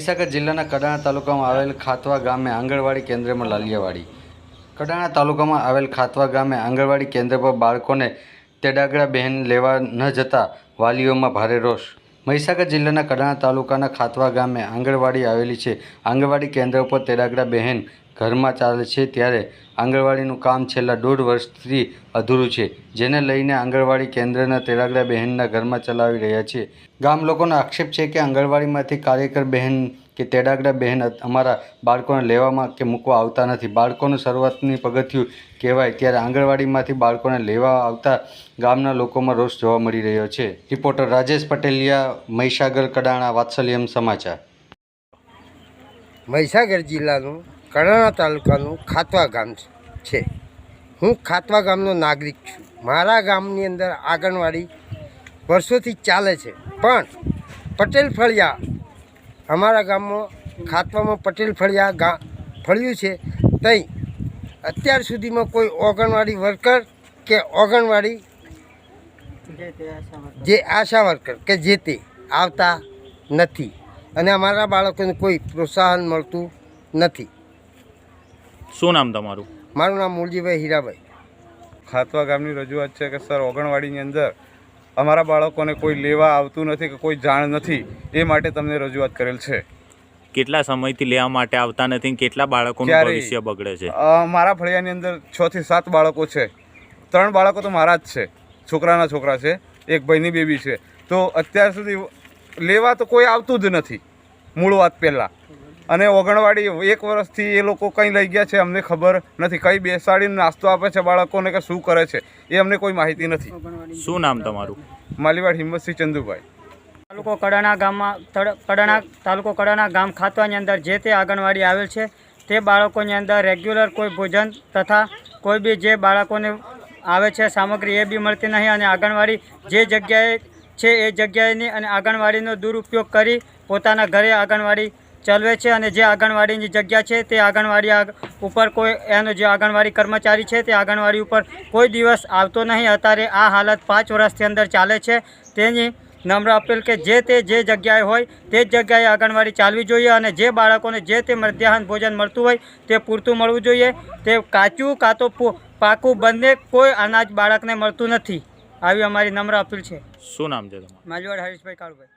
મહીસાગર જિલ્લાના કડાણા તાલુકામાં આવેલ ખાતવા ગામે આંગણવાડી કેન્દ્રમાં લાલિયાવાડી. કડાણા તાલુકામાં આવેલ ખાતવા ગામે આંગણવાડી કેન્દ્ર પર બાળકોને તેડાગડા બહેન લેવા ન જતા વાલીઓમાં ભારે રોષ. મહીસાગર જિલ્લાના કડાણા તાલુકાના ખાતવા ગામે આંગણવાડી આવેલી છે. આંગણવાડી કેન્દ્ર પર તેડાગડા બહેન ઘરમાં ચાલે છે, ત્યારે આંગણવાડીનું કામ છેલ્લા 1.5 વર્ષથી અધૂરું છે, જેને લઈને આંગણવાડી કેન્દ્રના તેડાગડા બહેનના ઘરમાં ચલાવી રહ્યા છે. ગામ લોકોનો આક્ષેપ છે કે આંગણવાડીમાંથી કાર્યકર બહેન કે તેડાગડા બહેન અમારા બાળકોને લેવામાં કે મૂકવા આવતા નથી. બાળકોનું શરૂઆતની પગથિયું કહેવાય ત્યારે આંગણવાડીમાંથી બાળકોને લેવા આવતા ગામના લોકોમાં રોષ જોવા મળી રહ્યો છે. રિપોર્ટર રાજેશ પટેલિયા, મહીસાગર કડાણા, વાત્સલ્યમ સમાચાર. મહીસાગર જિલ્લાનું કડાણા તાલુકાનું ખાતવા ગામ છે. હું ખાતવા ગામનો નાગરિક છું. મારા ગામની અંદર આંગણવાડી વર્ષોથી ચાલે છે, પણ પટેલ ફળિયા અમારા ગામમાં ખાતવામાં પટેલ ફળિયા ફળ્યું છે. ત્યાં અત્યાર સુધીમાં કોઈ આંગણવાડી વર્કર કે આંગણવાડી જે આશા વર્કર કે જે તે આવતા નથી, અને અમારા બાળકોને કોઈ પ્રોત્સાહન મળતું નથી. શું નામ તમારું? મારું નામ મૂળજીભાઈ હીરાભાઈ. ખાતવા ગામની રજૂઆત છે કે સર, આંગણવાડીની અંદર અમારા બાળકોને કોઈ લેવા આવતું નથી કે કોઈ જાણ નથી, એ માટે તમને રજૂઆત કરેલ છે. કેટલા સમયથી લેવા માટે આવતા નથી અને કેટલા બાળકોનું ભવિષ્ય બગડે છે? મારા ફળિયાની અંદર 6 થી 7 બાળકો છે. 3 બાળકો તો મારા જ છે, છોકરાના છોકરા છે, એક ભાઈની બેબી છે. તો અત્યાર સુધી લેવા તો કોઈ આવતું જ નથી, મૂળ વાત પહેલાં. અને આંગણવાડી 1 વર્ષથી એ લોકો કંઈ લઈ ગયા છે અમને ખબર નથી. કંઈ બેસાડીને નાસ્તો આપે છે બાળકોને કે શું કરે છે એ અમને કોઈ માહિતી નથી. શું નામ તમારું? માલીવાડ હિંમતસિંહ ચંદુભાઈ. તાલુકો કડાણા ગામમાં તાલુકો કડાણા ગામ ખાતવાની અંદર જે તે આંગણવાડી આવેલ છે, તે બાળકોની અંદર રેગ્યુલર કોઈ ભોજન તથા કોઈ બી જે બાળકોને આવે છે સામગ્રી એ બી મળતી નહીં, અને આંગણવાડી જે જગ્યાએ છે એ જગ્યાએની અને આંગણવાડીનો દુરુપયોગ કરી પોતાના ઘરે આંગણવાડી ચલાવે છે. અને જે આંગણવાડીની જગ્યા છે તે આંગણવાડી ઉપર કોઈ એનો જે આંગણવાડી કર્મચારી છે તે આંગણવાડી ઉપર કોઈ દિવસ આવતો નહીં. અત્યારે આ હાલત 5 વર્ષથી અંદર ચાલે છે. તેની નમ્ર અપીલ કે જે તે જે જગ્યાએ હોય તે જ જગ્યાએ આંગણવાડી ચાલવી જોઈએ, અને જે બાળકોને જે તે મધ્યાહન ભોજન મળતું હોય તે પૂરતું મળવું જોઈએ. તે કાચું કાં તો પાકું બંને કોઈ અનાજ બાળકને મળતું નથી. આવી અમારી નમ્ર અપીલ છે. શું નામ છે તમારું? માલીવાડ હરીશભાઈ કાળુભાઈ.